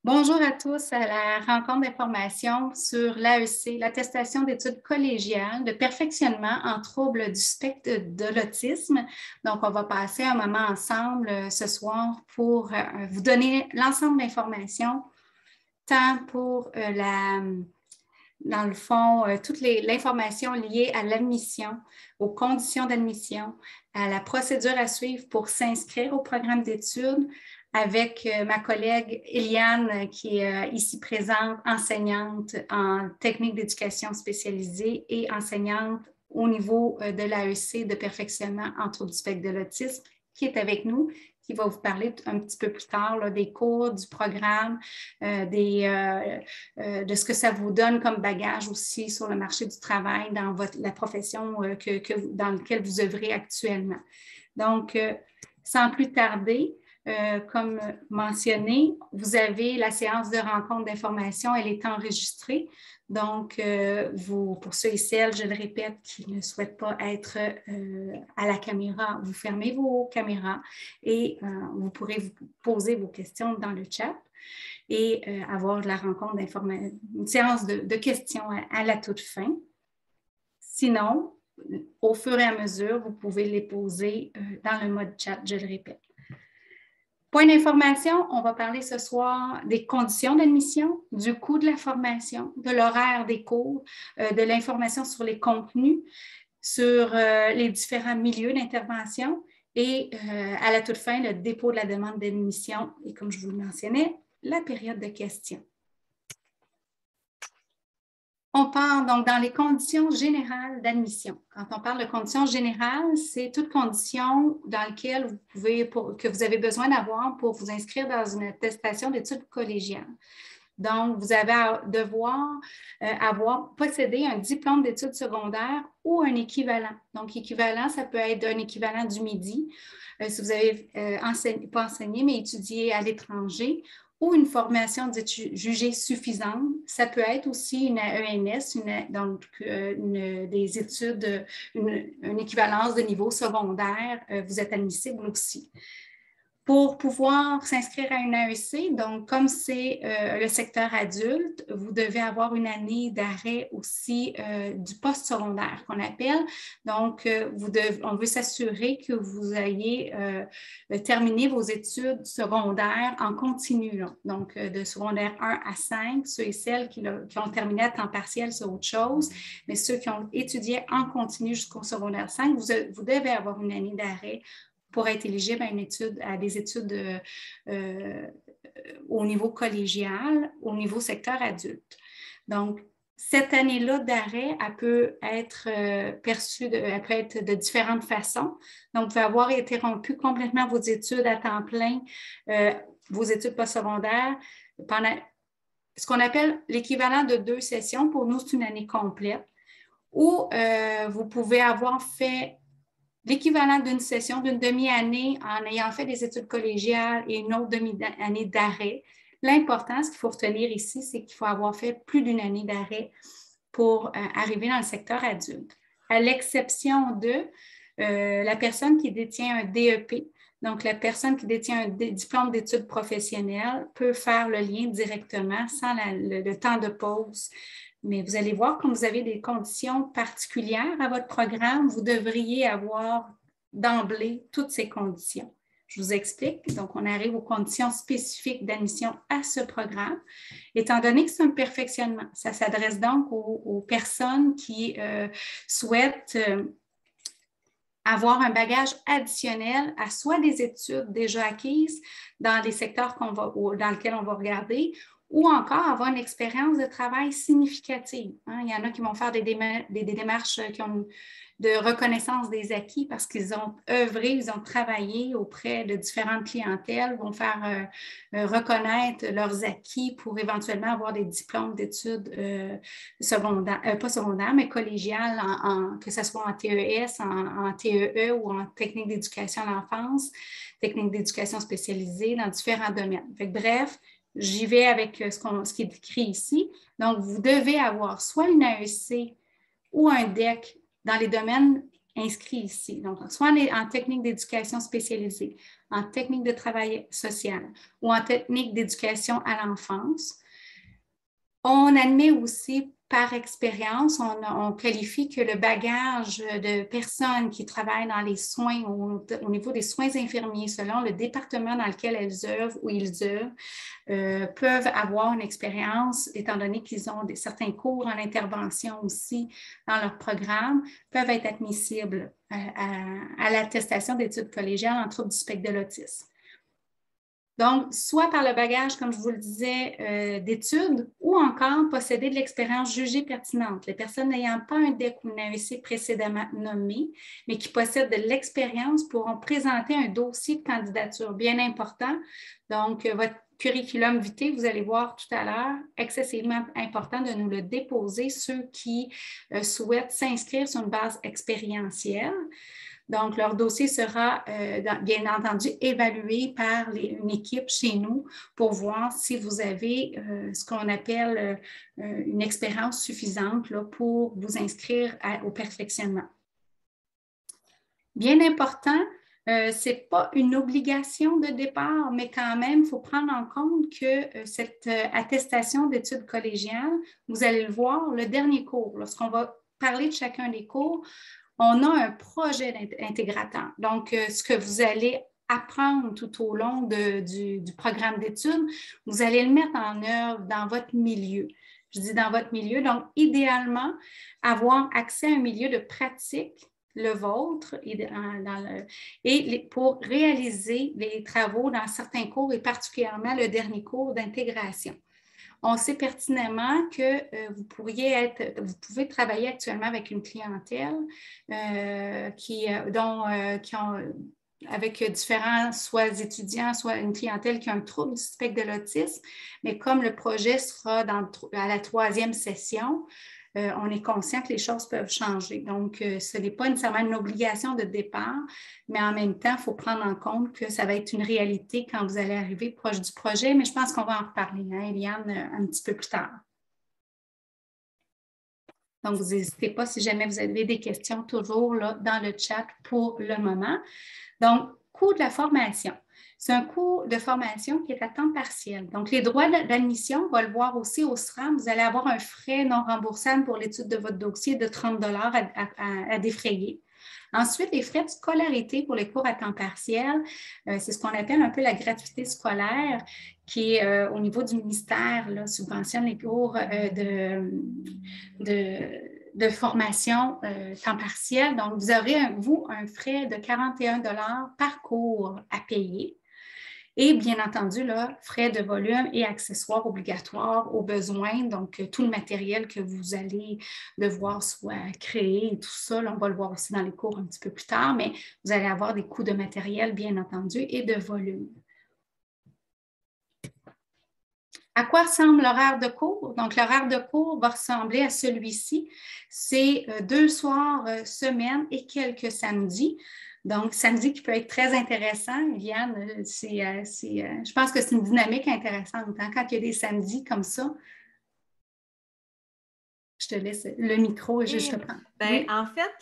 Bonjour à tous à la rencontre d'information sur l'AEC, l'attestation d'études collégiales de perfectionnement en troubles du spectre de l'autisme. Donc, on va passer un moment ensemble ce soir pour vous donner l'ensemble d'informations, tant pour dans le fond, toute l'information liée à l'admission, aux conditions d'admission, à la procédure à suivre pour s'inscrire au programme d'études, avec ma collègue Eliane, qui est ici présente, enseignante en technique d'éducation spécialisée et enseignante au niveau de l'AEC de perfectionnement en troubles du spectre de l'autisme, qui est avec nous, qui va vous parler un petit peu plus tard là, des cours, du programme, de ce que ça vous donne comme bagage aussi sur le marché du travail dans la profession dans laquelle vous œuvrez actuellement. Donc, sans plus tarder, comme mentionné, vous avez la séance de rencontre d'information, elle est enregistrée. Donc, pour ceux et celles, je le répète, qui ne souhaitent pas être à la caméra, vous fermez vos caméras et vous pourrez vous poser vos questions dans le chat et avoir la rencontre d'information, une séance de questions à la toute fin. Sinon, au fur et à mesure, vous pouvez les poser dans le mode chat, je le répète. Point d'information, on va parler ce soir des conditions d'admission, du coût de la formation, de l'horaire des cours, de l'information sur les contenus, sur les différents milieux d'intervention et à la toute fin, le dépôt de la demande d'admission et comme je vous le mentionnais, la période de questions. On part donc dans les conditions générales d'admission. Quand on parle de conditions générales, c'est toute condition dans laquelle que vous avez besoin d'avoir pour vous inscrire dans une attestation d'études collégiales. Donc, vous avez à devoir avoir possédé un diplôme d'études secondaires ou un équivalent. Donc, équivalent, ça peut être un équivalent du midi, si vous avez pas enseigné, mais étudié à l'étranger, ou une formation jugée suffisante. Ça peut être aussi une AENS, des études, une équivalence de niveau secondaire. Vous êtes admissible aussi. Pour pouvoir s'inscrire à une AEC, donc comme c'est le secteur adulte, vous devez avoir une année d'arrêt aussi du post-secondaire qu'on appelle. Donc, on veut s'assurer que vous ayez terminé vos études secondaires en continu. Là. Donc, de secondaire 1 à 5, ceux et celles qui ont terminé à temps partiel, c'est autre chose. Mais ceux qui ont étudié en continu jusqu'au secondaire 5, vous devez avoir une année d'arrêt pour être éligible à des études au niveau collégial, au niveau secteur adulte. Donc, cette année-là d'arrêt, elle peut être perçue, elle peut être de différentes façons. Donc, vous pouvez avoir interrompu complètement vos études à temps plein, vos études postsecondaires, pendant ce qu'on appelle l'équivalent de 2 sessions. Pour nous, c'est une année complète. Ou vous pouvez avoir fait l'équivalent d'une session, d'une demi-année en ayant fait des études collégiales et une autre demi-année d'arrêt. L'important, ce qu'il faut retenir ici, c'est qu'il faut avoir fait plus d'une année d'arrêt pour arriver dans le secteur adulte. À l'exception de la personne qui détient un DEP, donc la personne qui détient un diplôme d'études professionnelles peut faire le lien directement sans le temps de pause. Mais vous allez voir, comme vous avez des conditions particulières à votre programme, vous devriez avoir d'emblée toutes ces conditions. Je vous explique. Donc, on arrive aux conditions spécifiques d'admission à ce programme. Étant donné que c'est un perfectionnement, ça s'adresse donc aux personnes qui souhaitent avoir un bagage additionnel à soit des études déjà acquises dans les secteurs dans lesquels on va regarder, ou encore avoir une expérience de travail significative. Il y en a qui vont faire des démarches de reconnaissance des acquis parce qu'ils ont œuvré, ils ont travaillé auprès de différentes clientèles, vont faire reconnaître leurs acquis pour éventuellement avoir des diplômes d'études secondaires, pas secondaires, mais collégiales, que ce soit en TES, en TEE ou en technique d'éducation à l'enfance, technique d'éducation spécialisée dans différents domaines. Bref, j'y vais avec ce qui est écrit ici. Donc, vous devez avoir soit une AEC ou un DEC dans les domaines inscrits ici. Donc, soit en technique d'éducation spécialisée, en technique de travail social ou en technique d'éducation à l'enfance. On admet aussi par expérience, on qualifie que le bagage de personnes qui travaillent dans les soins, au niveau des soins infirmiers, selon le département dans lequel elles œuvrent ou ils œuvrent, peuvent avoir une expérience, étant donné qu'ils ont certains cours en intervention aussi dans leur programme, peuvent être admissibles à l'attestation d'études collégiales en troubles du spectre de l'autisme. Donc, soit par le bagage, comme je vous le disais, d'études, ou encore posséder de l'expérience jugée pertinente. Les personnes n'ayant pas un DEC ou une AEC précédemment nommé, mais qui possèdent de l'expérience pourront présenter un dossier de candidature bien important. Donc, votre curriculum vitae, vous allez voir tout à l'heure, excessivement important de nous le déposer, ceux qui souhaitent s'inscrire sur une base expérientielle. Donc, leur dossier sera bien entendu évalué par une équipe chez nous pour voir si vous avez ce qu'on appelle une expérience suffisante là, pour vous inscrire au perfectionnement. Bien important, ce n'est pas une obligation de départ, mais quand même, il faut prendre en compte que cette attestation d'études collégiales, vous allez le voir, le dernier cours, lorsqu'on va parler de chacun des cours, on a un projet intégrateur. Donc, ce que vous allez apprendre tout au long du programme d'études, vous allez le mettre en œuvre dans votre milieu. Je dis dans votre milieu, donc idéalement, avoir accès à un milieu de pratique, le vôtre, et pour réaliser les travaux dans certains cours et particulièrement le dernier cours d'intégration. On sait pertinemment que vous pouvez travailler actuellement avec une clientèle avec différents, soit étudiants, soit une clientèle qui a un trouble du spectre de l'autisme, mais comme le projet sera à la 3e session, on est conscient que les choses peuvent changer. Donc, ce n'est pas nécessairement une obligation de départ, mais en même temps, il faut prendre en compte que ça va être une réalité quand vous allez arriver proche du projet, mais je pense qu'on va en reparler, hein, Eliane, un petit peu plus tard. Donc, vous n'hésitez pas si jamais vous avez des questions, toujours là dans le chat pour le moment. Donc, coût de la formation. C'est un coût de formation qui est à temps partiel. Donc, les droits d'admission, on va le voir aussi au SRAM, vous allez avoir un frais non remboursable pour l'étude de votre dossier de 30 $ à défrayer. Ensuite, les frais de scolarité pour les cours à temps partiel, c'est ce qu'on appelle un peu la gratuité scolaire qui est au niveau du ministère, là, subventionne les cours de formation temps partiel. Donc, vous aurez, un frais de 41 $ par cours à payer. Et bien entendu, là, frais de volume et accessoires obligatoires aux besoins, donc tout le matériel que vous allez devoir soit créer et tout ça, là, on va le voir aussi dans les cours un petit peu plus tard, mais vous allez avoir des coûts de matériel, bien entendu, et de volume. À quoi ressemble l'horaire de cours? Donc, l'horaire de cours va ressembler à celui-ci. C'est 2 soirs semaine et quelques samedis. Donc, samedi qui peut être très intéressant, Viviane, je pense que c'est une dynamique intéressante. Hein? Quand il y a des samedis comme ça, je te laisse le micro et je te prends. Oui. En fait,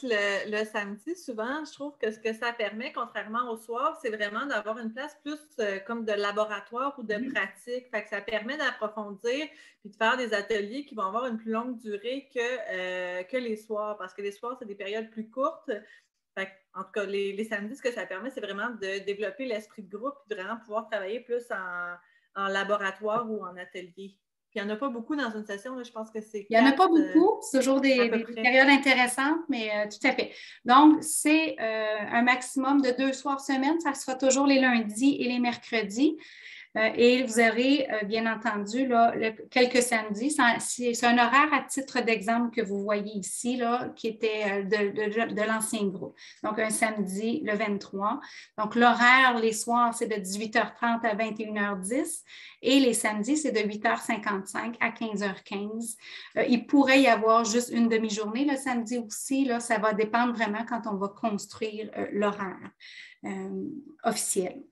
le samedi, souvent, je trouve que ce que ça permet, contrairement au soir, c'est vraiment d'avoir une place plus comme de laboratoire ou de pratique. Fait que ça permet d'approfondir puis de faire des ateliers qui vont avoir une plus longue durée que les soirs. Parce que les soirs, c'est des périodes plus courtes. Fait que, en tout cas, les samedis, ce que ça permet, c'est vraiment de développer l'esprit de groupe et de vraiment pouvoir travailler plus en laboratoire ou en atelier. Puis il n'y en a pas beaucoup dans une session, là, je pense que c'est 4. Il n'y en a pas beaucoup, c'est toujours des périodes intéressantes, mais tout à fait. Donc, c'est un maximum de 2 soirs semaine, ça sera toujours les lundis et les mercredis. Et vous aurez, bien entendu, là, quelques samedis. C'est un horaire à titre d'exemple que vous voyez ici, là, qui était de l'ancien groupe. Donc, un samedi, le 23. Donc, l'horaire, les soirs, c'est de 18h30 à 21h10. Et les samedis, c'est de 8h55 à 15h15. Il pourrait y avoir juste une demi-journée le samedi aussi. Là, ça va dépendre vraiment quand on va construire l'horaire officiel.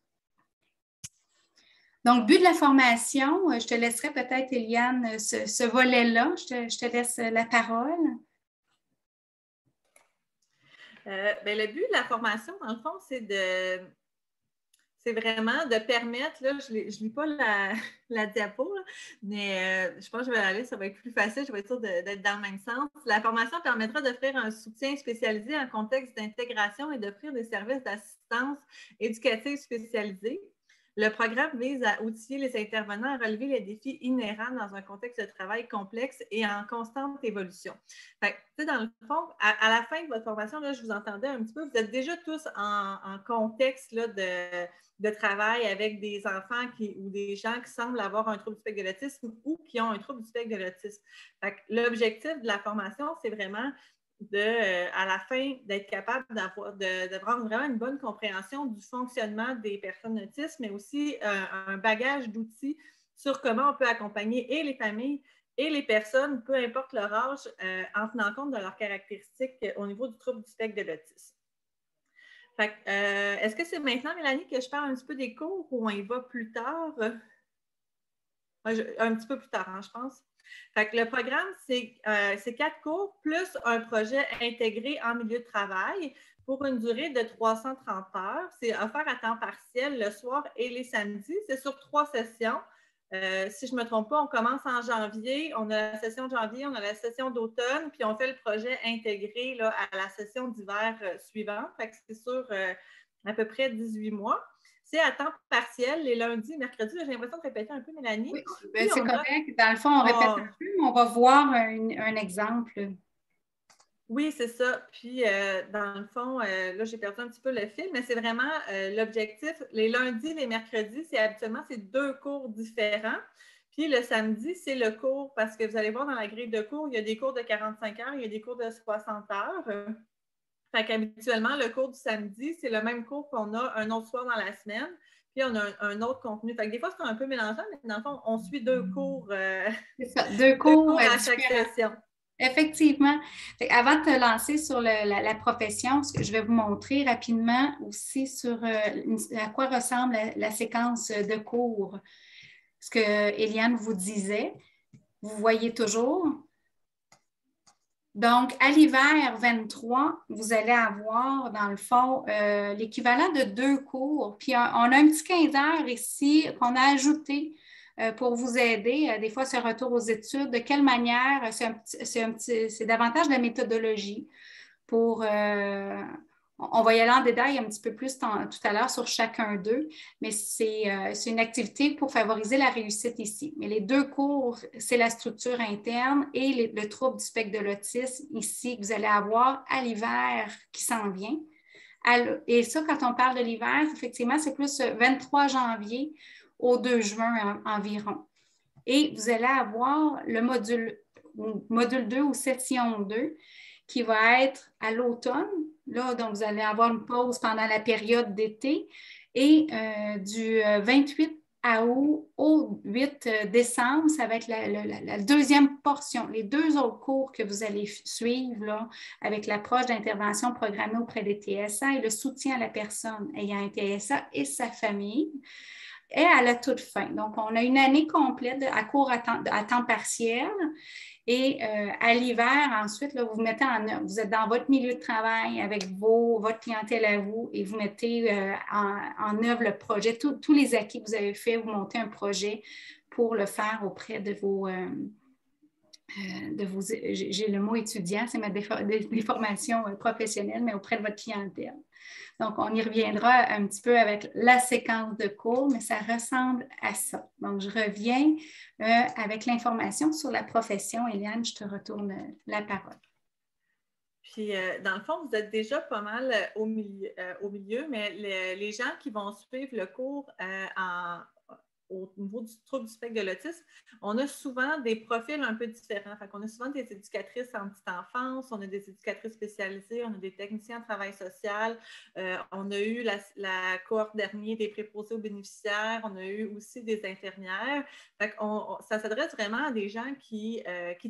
Donc, but de la formation, je te laisserai peut-être, Eliane, ce volet-là. Je te laisse la parole. Ben, le but de la formation, dans le fond, c'est vraiment de permettre, là, je ne lis pas la diapo, là, mais je pense que je vais aller, ça va être plus facile, je vais être sûre d'être dans le même sens. La formation permettra d'offrir un soutien spécialisé en contexte d'intégration et d'offrir des services d'assistance éducative spécialisée. Le programme vise à outiller les intervenants à relever les défis inhérents dans un contexte de travail complexe et en constante évolution. Fait que, dans le fond, à la fin de votre formation, là, je vous entendais un petit peu, vous êtes déjà tous en contexte là, de travail avec des enfants ou des gens qui semblent avoir un trouble du spectre de l'autisme ou qui ont un trouble du spectre de l'autisme. L'objectif de la formation, c'est vraiment à la fin, d'être capable d'avoir vraiment une bonne compréhension du fonctionnement des personnes autistes, mais aussi un bagage d'outils sur comment on peut accompagner et les familles et les personnes, peu importe leur âge, en tenant compte de leurs caractéristiques au niveau du trouble du spectre de l'autisme. Est-ce que c'est maintenant, Mélanie, que je parle un petit peu des cours ou on y va plus tard? Un petit peu plus tard, hein, je pense. Le programme, c'est 4 cours plus un projet intégré en milieu de travail pour une durée de 330 heures. C'est offert à temps partiel le soir et les samedis. C'est sur 3 sessions. Si je ne me trompe pas, on commence en janvier. On a la session de janvier, on a la session d'automne, puis on fait le projet intégré là, à la session d'hiver suivante. C'est sur à peu près 18 mois. C'est à temps partiel, les lundis, mercredis. J'ai l'impression de répéter un peu, Mélanie. Oui, ben, c'est correct. Dans le fond, on répète un peu, mais on va voir un exemple. Oui, c'est ça. Puis, dans le fond, là, j'ai perdu un petit peu le fil, mais c'est vraiment l'objectif. Les lundis, les mercredis, habituellement, c'est 2 cours différents. Puis, le samedi, c'est le cours, parce que vous allez voir dans la grille de cours, il y a des cours de 45 heures, il y a des cours de 60 heures. Qu'habituellement, le cours du samedi, c'est le même cours qu'on a un autre soir dans la semaine. Puis, on a un autre contenu. Des fois, c'est un peu mélangeant, mais dans le fond, on suit 2 cours, c'est ça, 2 cours à chaque session. Effectivement. Avant de te lancer sur la profession, je vais vous montrer rapidement aussi sur à quoi ressemble la séquence de cours. Ce que Eliane vous disait, vous voyez toujours. Donc, à l'hiver 23, vous allez avoir, dans le fond, l'équivalent de 2 cours. Puis, on a un petit 15 heures ici qu'on a ajouté pour vous aider. Des fois, c'est retour aux études. De quelle manière? C'est davantage de la méthodologie pour... on va y aller en détail un petit peu plus tout à l'heure sur chacun d'eux, mais c'est une activité pour favoriser la réussite ici. Mais les 2 cours, c'est la structure interne et le trouble du spectre de l'autisme ici que vous allez avoir à l'hiver qui s'en vient. Et ça, quand on parle de l'hiver, effectivement, c'est plus 23 janvier au 2 juin environ. Et vous allez avoir le module 2 ou section 2 qui va être à l'automne. Là, donc, vous allez avoir une pause pendant la période d'été et du 28 août au 8 décembre, ça va être la deuxième portion, les 2 autres cours que vous allez suivre là, avec l'approche d'intervention programmée auprès des TSA et le soutien à la personne ayant un TSA et sa famille. Et à la toute fin. Donc, on a une année complète à cours à temps partiel. Et à l'hiver, ensuite, là, vous vous mettez en œuvre. Vous êtes dans votre milieu de travail avec votre clientèle à vous et vous mettez en œuvre le projet. Tous les acquis que vous avez faits, vous montez un projet pour le faire auprès de vos... j'ai le mot étudiant, c'est des formations professionnelles, mais auprès de votre clientèle. Donc, on y reviendra un petit peu avec la séquence de cours, mais ça ressemble à ça. Donc, je reviens avec l'information sur la profession. Eliane, je te retourne la parole. Puis, dans le fond, vous êtes déjà pas mal au milieu, mais les gens qui vont suivre le cours au niveau du trouble du spectre de l'autisme, on a souvent des profils un peu différents. On a souvent des éducatrices en petite enfance, on a des éducatrices spécialisées, on a des techniciens en travail social, on a eu la cohorte dernière des préposés aux bénéficiaires, on a eu aussi des infirmières. Ça s'adresse vraiment à des gens qui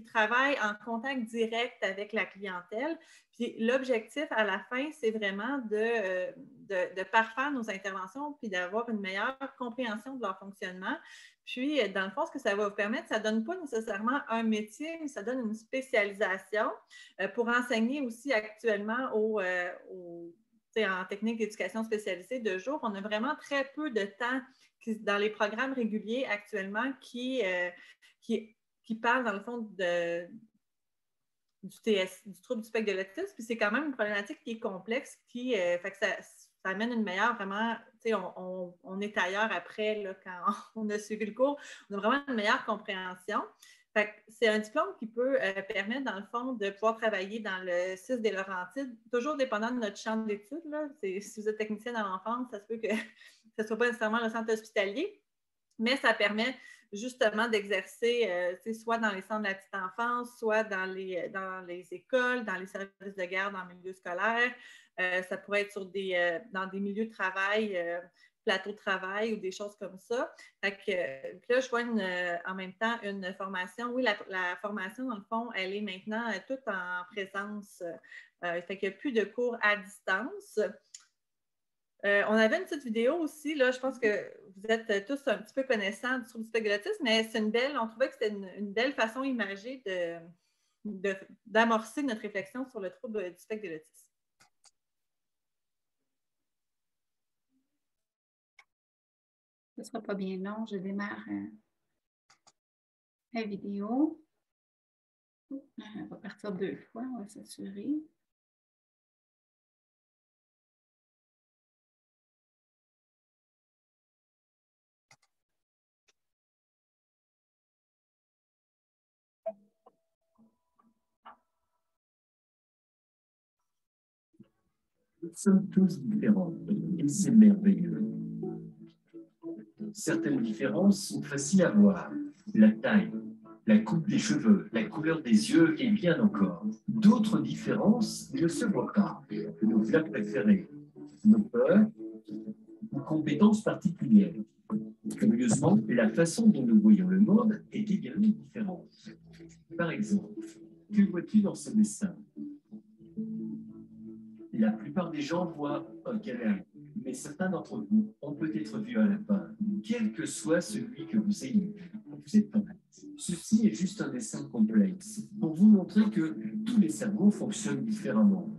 travaillent en contact direct avec la clientèle. Puis l'objectif à la fin, c'est vraiment de parfaire nos interventions puis d'avoir une meilleure compréhension de leur fonctionnement questionnement. Puis, dans le fond, ce que ça va vous permettre, ça ne donne pas nécessairement un métier, mais ça donne une spécialisation pour enseigner aussi actuellement en technique d'éducation spécialisée de jour. On a vraiment très peu de temps dans les programmes réguliers actuellement qui parlent, dans le fond, du TS, du trouble du spectre de l'autisme. Puis c'est quand même une problématique qui est complexe, fait que ça amène une meilleure, vraiment, on est ailleurs après, là, quand on a suivi le cours, on a vraiment une meilleure compréhension. Fait que c'est un diplôme qui peut permettre, dans le fond, de pouvoir travailler dans le CIS des Laurentides, toujours dépendant de notre champ d'études. Si vous êtes technicien dans l'enfance, ça se peut que ce ne soit pas nécessairement le centre hospitalier, mais ça permet justement d'exercer soit dans les centres de la petite enfance, soit dans les écoles, dans les services de garde, dans le milieu scolaire. Ça pourrait être dans des milieux de travail, plateaux de travail ou des choses comme ça. Fait que, là, je vois en même temps une formation. Oui, la formation, dans le fond, elle est maintenant toute en présence. Fait qu'il n'y a plus de cours à distance. On avait une petite vidéo aussi, là, je pense que vous êtes tous un petit peu connaissants du trouble du spectre de l'autisme, mais on trouvait que c'était une belle façon imagée d'amorcer notre réflexion sur le trouble du spectre de l'autisme. Ce ne sera pas bien long, je démarre la vidéo. On va partir 2 fois, on va s'assurer. Nous sommes tous différents et c'est merveilleux. Certaines différences sont faciles à voir. La taille, la coupe des cheveux, la couleur des yeux et bien encore. D'autres différences ne se voient pas. Nos plats préférés, nos peurs, nos compétences particulières. Curieusement, la façon dont nous voyons le monde est également différente. Par exemple, que vois-tu dans ce dessin? La plupart des gens voient un canari, mais certains d'entre vous ont peut-être vu un lapin, quel que soit celui que vous ayez vu. Vous êtes honnête. Ceci est juste un dessin complexe pour vous montrer que tous les cerveaux fonctionnent différemment.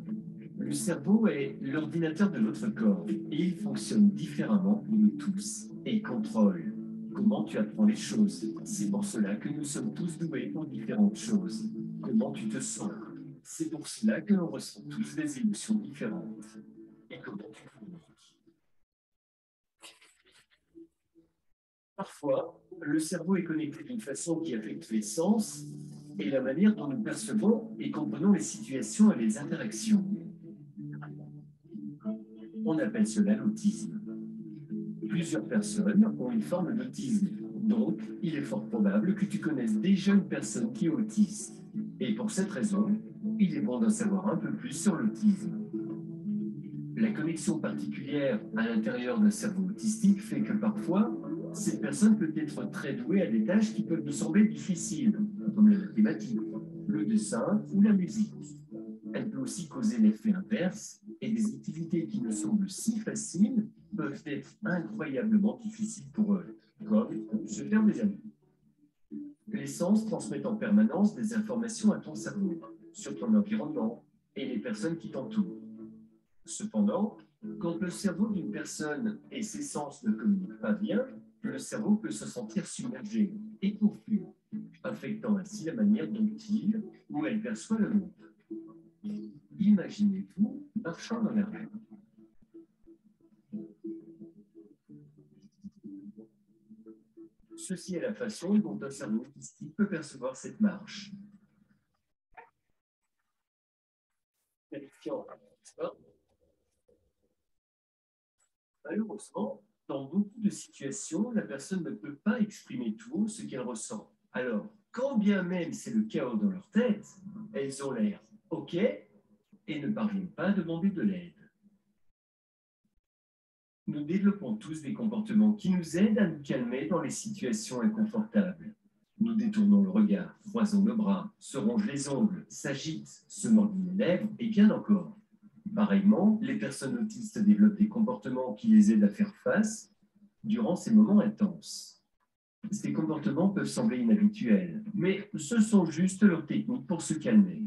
Le cerveau est l'ordinateur de votre corps et il fonctionne différemment pour nous tous et contrôle comment tu apprends les choses. C'est pour cela que nous sommes tous doués pour différentes choses. Comment tu te sens? C'est pour cela que l'on ressent tous des émotions différentes. Et comment tu communiques? Parfois, le cerveau est connecté d'une façon qui affecte les sens et la manière dont nous percevons et comprenons les situations et les interactions. On appelle cela l'autisme. Plusieurs personnes ont une forme d'autisme. Donc, il est fort probable que tu connaisses déjà une personne qui est autiste. Et pour cette raison, il est bon d'en savoir un peu plus sur l'autisme. La connexion particulière à l'intérieur d'un cerveau autistique fait que parfois, cette personne peut être très douée à des tâches qui peuvent nous sembler difficiles, comme la mathématique, le dessin ou la musique. Elle peut aussi causer l'effet inverse et des activités qui nous semblent si faciles peuvent être incroyablement difficiles pour eux, comme se faire des amis. Les sens transmettent en permanence des informations à ton cerveau sur ton environnement et les personnes qui t'entourent. Cependant, quand le cerveau d'une personne et ses sens ne communiquent pas bien, le cerveau peut se sentir submergé et confus, affectant ainsi la manière dont il ou elle perçoit le monde. Imaginez-vous marchant dans la rue. Ceci est la façon dont un cerveau autistique peut percevoir cette marche. Qualifiant, n'est-ce pas? Malheureusement, dans beaucoup de situations, la personne ne peut pas exprimer tout haut ce qu'elle ressent. Alors, quand bien même c'est le chaos dans leur tête, elles ont l'air OK et ne parviennent pas à demander de l'aide. Nous développons tous des comportements qui nous aident à nous calmer dans les situations inconfortables. Nous détournons le regard, croisons nos bras, se rongent les ongles, s'agitent, se mordent les lèvres et bien encore. Pareillement, les personnes autistes développent des comportements qui les aident à faire face durant ces moments intenses. Ces comportements peuvent sembler inhabituels, mais ce sont juste leurs techniques pour se calmer.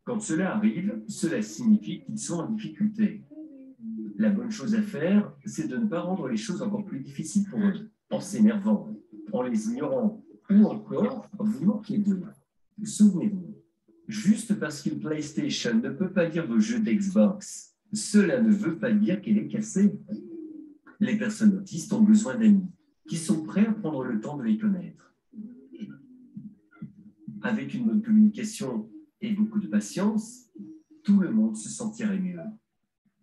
Quand cela arrive, cela signifie qu'ils sont en difficulté. La bonne chose à faire, c'est de ne pas rendre les choses encore plus difficiles pour eux, en s'énervant, en les ignorant, ou encore vous moquer d'eux. Souvenez-vous, juste parce qu'une PlayStation ne peut pas lire vos jeux d'Xbox, cela ne veut pas dire qu'elle est cassée. Les personnes autistes ont besoin d'amis qui sont prêts à prendre le temps de les connaître. Avec une bonne communication et beaucoup de patience, tout le monde se sentirait mieux.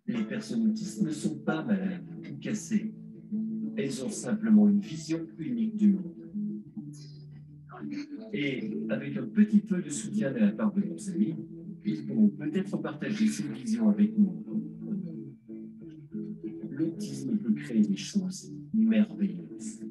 Les personnes autistes ne sont pas malades ou cassées. Elles ont simplement une vision unique du monde. Et avec un petit peu de soutien de la part de nos amis, ils pourront peut-être partager cette vision avec nous. L'autisme peut créer des choses merveilleuses.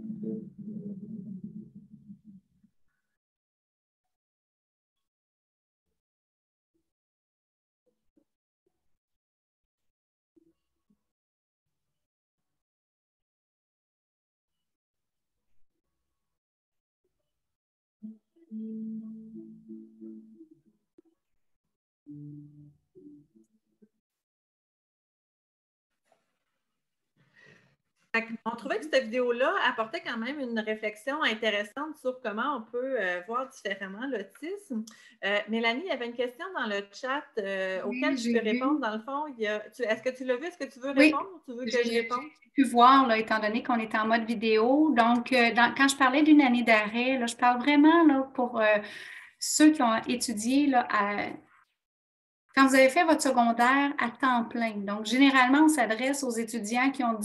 On trouvait que cette vidéo-là apportait quand même une réflexion intéressante sur comment on peut voir différemment l'autisme. Mélanie, il y avait une question dans le chat auquel tu peux répondre. Dans le fond, est-ce que tu l'as vu? Est-ce que tu veux répondre ou tu veux que je réponde? J'ai pu voir, là, étant donné qu'on est en mode vidéo. Donc, quand je parlais d'une année d'arrêt, là, je parle vraiment là, pour ceux qui ont étudié là, quand vous avez fait votre secondaire à temps plein. Donc, généralement, on s'adresse aux étudiants qui ont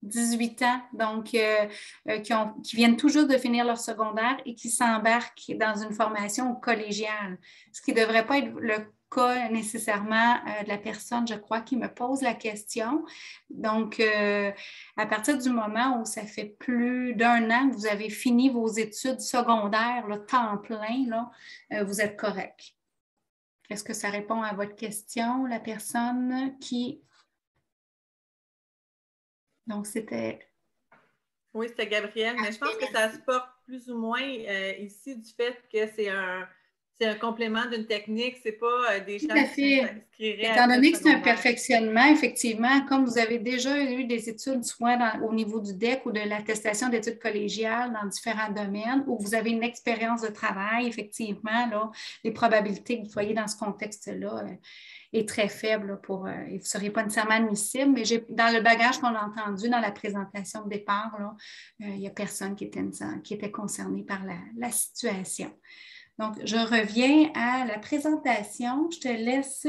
18 ans, donc qui viennent toujours de finir leur secondaire et qui s'embarquent dans une formation collégiale, ce qui ne devrait pas être le cas nécessairement de la personne, je crois, qui me pose la question. Donc, à partir du moment où ça fait plus d'1 an que vous avez fini vos études secondaires, là, temps plein, là, vous êtes correct. Est-ce que ça répond à votre question, la personne qui... Donc, c'était... Oui, c'était Gabrielle, mais je pense que ça se porte plus ou moins ici du fait que c'est un complément d'une technique, c'est pas des gens qui s'inscriraient. Étant donné que c'est un perfectionnement, effectivement, comme vous avez déjà eu des études, soit au niveau du DEC ou de l'attestation d'études collégiales dans différents domaines, ou vous avez une expérience de travail, effectivement, là, les probabilités que vous soyez dans ce contexte-là est très faible pour, et vous ne seriez pas nécessairement admissible, mais dans le bagage qu'on a entendu dans la présentation de départ, là, il n'y a personne qui était concerné par la situation. Donc, je reviens à la présentation. Je te laisse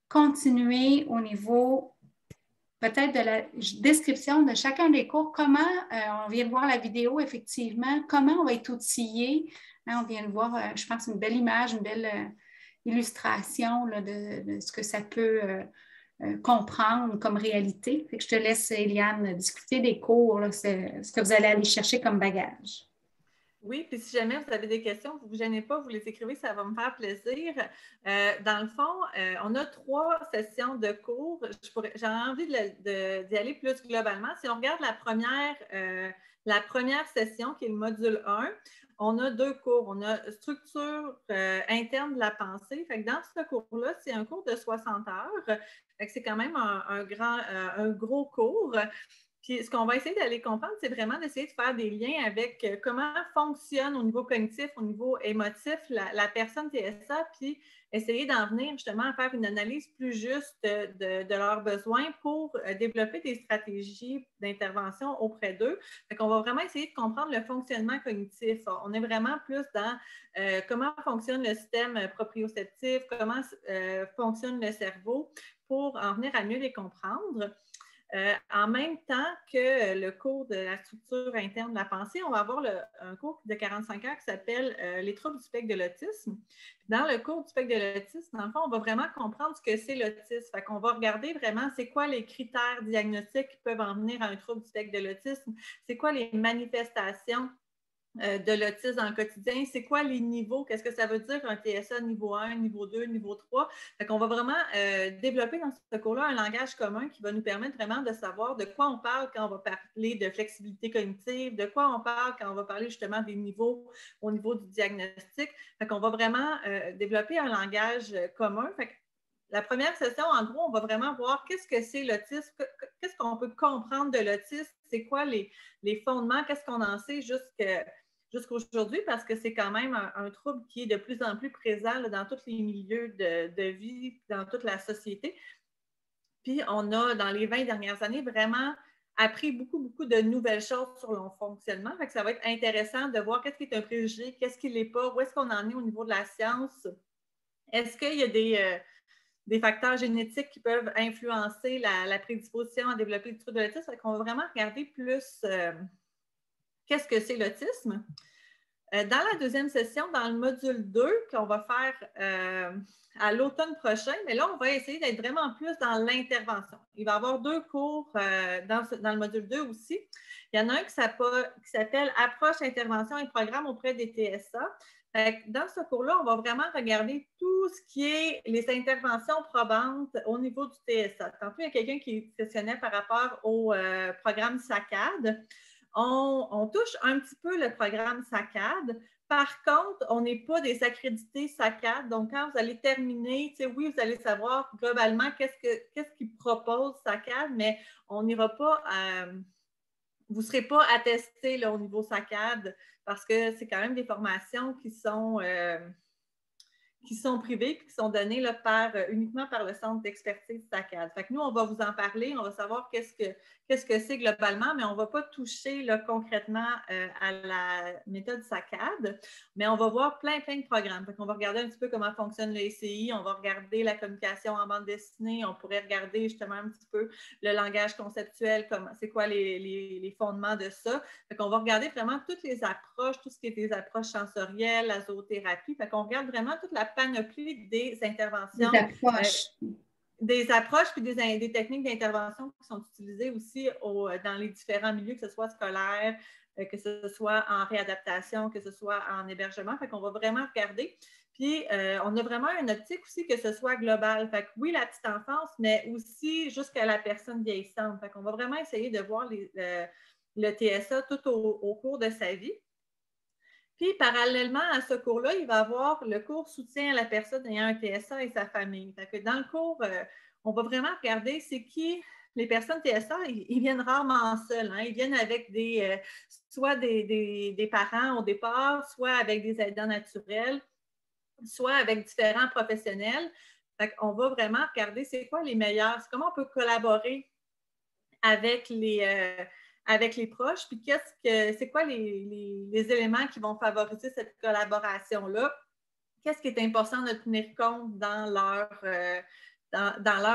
continuer au niveau peut-être de la description de chacun des cours. Comment, on vient de voir la vidéo, effectivement, comment on va être outillé. Hein, on vient de voir, je pense, une belle image, une belle illustration là, de ce que ça peut comprendre comme réalité. Fait que je te laisse, Eliane, discuter des cours, là, ce que vous allez aller chercher comme bagage. Oui, puis si jamais vous avez des questions, vous ne vous gênez pas, vous les écrivez, ça va me faire plaisir. Dans le fond, on a 3 sessions de cours. J'ai envie d'y aller plus globalement. Si on regarde la première session, qui est le module 1, on a 2 cours. On a structure interne de la pensée. Fait que dans ce cours-là, c'est un cours de 60 heures. Fait que c'est quand même un gros cours. Puis, ce qu'on va essayer d'aller comprendre, c'est vraiment d'essayer de faire des liens avec comment fonctionne au niveau cognitif, au niveau émotif, la personne TSA, puis essayer d'en venir justement à faire une analyse plus juste de leurs besoins pour développer des stratégies d'intervention auprès d'eux. Fait qu'on va vraiment essayer de comprendre le fonctionnement cognitif. On est vraiment plus dans comment fonctionne le système proprioceptif, comment fonctionne le cerveau pour en venir à mieux les comprendre. En même temps que le cours de la structure interne de la pensée, on va avoir un cours de 45 heures qui s'appelle les troubles du spectre de l'autisme. Dans le cours du spectre de l'autisme, dans le fond, on va vraiment comprendre ce que c'est l'autisme. Fait qu'on va regarder vraiment c'est quoi les critères diagnostiques qui peuvent en venir à un trouble du spectre de l'autisme, c'est quoi les manifestations de l'autisme dans le quotidien. C'est quoi les niveaux? Qu'est-ce que ça veut dire un TSA niveau 1, niveau 2, niveau 3? Fait qu'on va vraiment développer dans ce cours-là un langage commun qui va nous permettre vraiment de savoir de quoi on parle quand on va parler de flexibilité cognitive, de quoi on parle quand on va parler justement des niveaux au niveau du diagnostic. Fait qu'on va vraiment développer un langage commun. Fait que la première session, en gros, on va vraiment voir qu'est-ce que c'est l'autisme, qu'est-ce qu'on peut comprendre de l'autisme, c'est quoi les fondements, qu'est-ce qu'on en sait jusqu'aujourd'hui, parce que c'est quand même un trouble qui est de plus en plus présent là, dans tous les milieux de vie, dans toute la société. Puis, on a, dans les 20 dernières années, vraiment appris beaucoup de nouvelles choses sur leur fonctionnement. Fait que ça va être intéressant de voir qu'est-ce qui est un préjugé, qu'est-ce qui ne l'est pas, où est-ce qu'on en est au niveau de la science. Est-ce qu'il y a des facteurs génétiques qui peuvent influencer la prédisposition à développer du trouble de l'autisme? On va vraiment regarder plus qu'est-ce que c'est l'autisme. Dans la deuxième session, dans le module 2, qu'on va faire à l'automne prochain, mais là, on va essayer d'être vraiment plus dans l'intervention. Il va y avoir 2 cours dans le module 2 aussi. Il y en a un qui s'appelle « Approche, intervention et programme auprès des TSA ». Dans ce cours-là, on va vraiment regarder tout ce qui est les interventions probantes au niveau du TSA. Tantôt, il y a quelqu'un qui questionnait par rapport au programme SACAD. On touche un petit peu le programme SACAD. Par contre, on n'est pas des accrédités SACAD. Donc, quand vous allez terminer, oui, vous allez savoir globalement qu'est-ce qu'il propose SACAD, mais on n'ira pas vous ne serez pas attesté là, au niveau SACAD parce que c'est quand même des formations qui sont privées et qui sont données là, uniquement par le centre d'expertise SACAD. Fait que nous, on va vous en parler, on va savoir qu'est-ce que c'est globalement, mais on ne va pas toucher là, concrètement à la méthode SACAD, mais on va voir plein de programmes. Fait qu'on va regarder un petit peu comment fonctionne le SCI, on va regarder la communication en bande dessinée, on pourrait regarder justement un petit peu le langage conceptuel, c'est quoi les fondements de ça. Fait qu'on va regarder vraiment toutes les approches, tout ce qui est des approches sensorielles, la zoothérapie. Fait qu'on regarde vraiment toute la panoplie des interventions. Des approches puis des techniques d'intervention qui sont utilisées aussi dans les différents milieux, que ce soit scolaire, que ce soit en réadaptation, que ce soit en hébergement. Fait qu'on va vraiment regarder. Puis, on a vraiment une optique aussi que ce soit global. Fait que oui, la petite enfance, mais aussi jusqu'à la personne vieillissante. Fait qu'on va vraiment essayer de voir le TSA tout au cours de sa vie. Puis, parallèlement à ce cours-là, il va y avoir le cours soutien à la personne ayant un TSA et sa famille. Fait que dans le cours, on va vraiment regarder c'est qui les personnes TSA, ils viennent rarement seuls. Hein? Ils viennent avec soit des parents au départ, soit avec des aidants naturels, soit avec différents professionnels. Fait qu'on va vraiment regarder c'est quoi les meilleurs, comment on peut collaborer avec les proches, puis c'est quoi les éléments qui vont favoriser cette collaboration-là? Qu'est-ce qui est important de tenir compte dans leur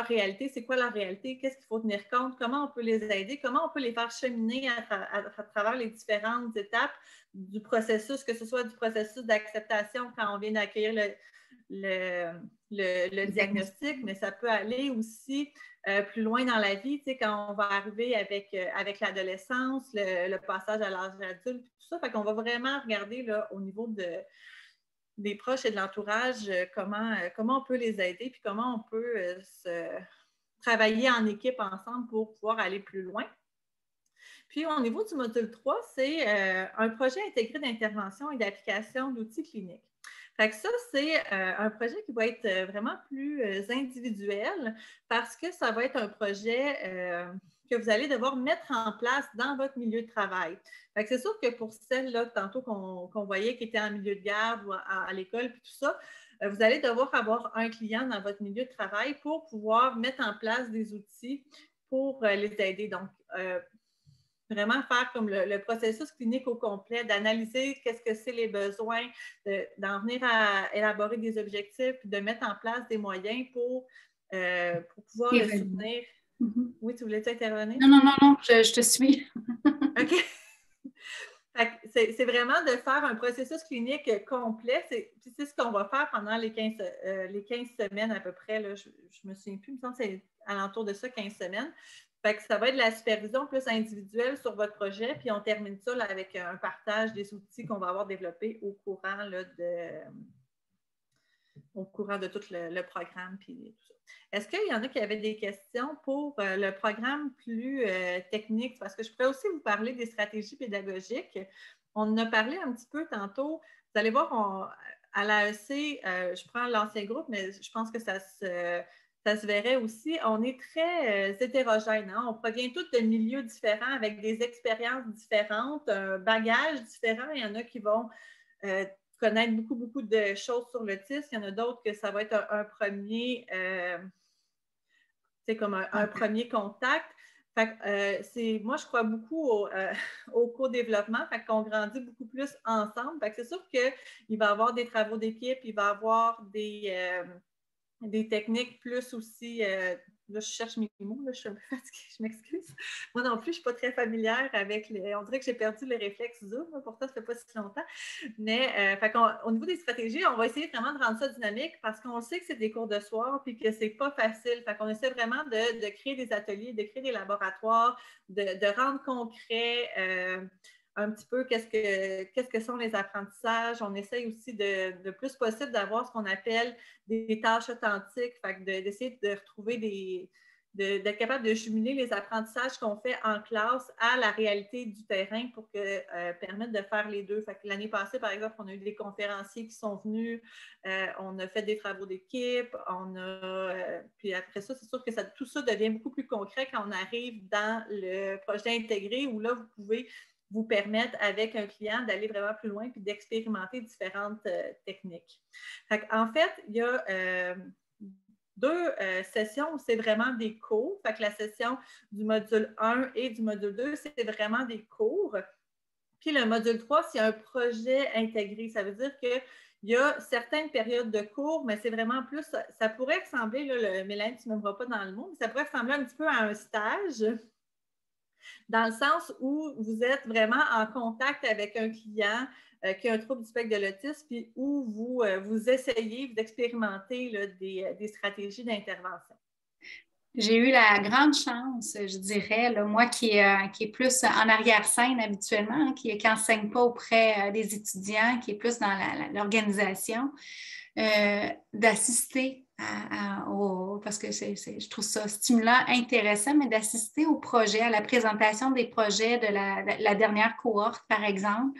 réalité? C'est quoi leur réalité? Qu'est-ce qu'il faut tenir compte? Comment on peut les aider? Comment on peut les faire cheminer à travers les différentes étapes du processus, que ce soit du processus d'acceptation quand on vient d'accueillir le diagnostic, mais ça peut aller aussi plus loin dans la vie, quand on va arriver avec l'adolescence, le passage à l'âge adulte, tout ça. Fait qu'on va vraiment regarder là, au niveau des proches et de l'entourage comment on peut les aider puis comment on peut travailler en équipe ensemble pour pouvoir aller plus loin. Puis, au niveau du module 3, c'est un projet intégré d'intervention et d'application d'outils cliniques. Fait que ça, c'est un projet qui va être vraiment plus individuel parce que ça va être un projet que vous allez devoir mettre en place dans votre milieu de travail. Fait que c'est sûr que pour celles-là, tantôt qu'on voyait qui étaient en milieu de garde ou à l'école, puis tout ça, vous allez devoir avoir un client dans votre milieu de travail pour pouvoir mettre en place des outils pour les aider. Donc, vraiment faire comme le processus clinique au complet, d'analyser qu'est-ce que c'est les besoins, d'en venir à élaborer des objectifs, puis de mettre en place des moyens pour pouvoir le soutenir. Oui, tu voulais-tu intervenir? Non, je te suis. OK. C'est vraiment de faire un processus clinique complet. C'est ce qu'on va faire pendant les 15 semaines à peu près. Là. Je me souviens plus, il me semble que c'est alentour de ça, 15 semaines. Fait que ça va être de la supervision plus individuelle sur votre projet, puis on termine ça là, avec un partage des outils qu'on va avoir développés au courant là, de tout le programme. Puis tout ça. Est-ce qu'il y en a qui avaient des questions pour le programme plus technique? Parce que je pourrais aussi vous parler des stratégies pédagogiques. On en a parlé un petit peu tantôt. Vous allez voir, à l'AEC, je prends l'ancien groupe, mais je pense que ça se verrait aussi. On est très hétérogène. Hein? On provient tous de milieux différents avec des expériences différentes, un bagage différent. Il y en a qui vont connaître beaucoup, beaucoup de choses sur l'autisme. Il y en a d'autres que ça va être un premier, c'est comme un premier contact. Fait que, moi, je crois beaucoup au co-développement, fait qu'on grandit beaucoup plus ensemble. Fait que c'est sûr qu'il va y avoir des travaux d'équipe, il va y avoir des techniques plus aussi. Là, je cherche mes mots, là, je suis un peu fatiguée, je m'excuse. Moi non plus, je ne suis pas très familière avec on dirait que j'ai perdu le réflexe Zoom, pourtant, ça ne fait pas si longtemps. Mais au niveau des stratégies, on va essayer vraiment de rendre ça dynamique parce qu'on sait que c'est des cours de soir et que ce n'est pas facile. Fait qu'on essaie vraiment de créer des ateliers, de créer des laboratoires, de rendre concret. Un petit peu qu'est-ce que sont les apprentissages. On essaye aussi le plus possible d'avoir ce qu'on appelle des tâches authentiques, d'essayer de retrouver d'être capable de jumeler les apprentissages qu'on fait en classe à la réalité du terrain pour permettre de faire les deux. Fait que l'année passée, par exemple, on a eu des conférenciers qui sont venus, on a fait des travaux d'équipe, puis après ça, c'est sûr que tout ça devient beaucoup plus concret quand on arrive dans le projet intégré où là, vous pouvez vous permettre avec un client d'aller vraiment plus loin puis d'expérimenter différentes techniques. En fait, il y a deux sessions où c'est vraiment des cours. Fait que la session du module 1 et du module 2, c'est vraiment des cours. Puis le module 3, c'est un projet intégré. Ça veut dire qu'il y a certaines périodes de cours, mais c'est vraiment plus, ça pourrait ressembler, là, Mélanie, tu ne m'aimeras pas dans le mot, mais ça pourrait ressembler un petit peu à un stage, dans le sens où vous êtes vraiment en contact avec un client qui a un trouble du spectre de l'autisme, puis où vous essayez, vous expérimentez là, des stratégies d'intervention. J'ai eu la grande chance, je dirais, là, moi qui est plus en arrière-scène habituellement, hein, qui n'enseigne pas auprès des étudiants, qui est plus dans l'organisation, d'assister parce que je trouve ça stimulant, intéressant, mais d'assister au projet, à la présentation des projets de la dernière cohorte, par exemple.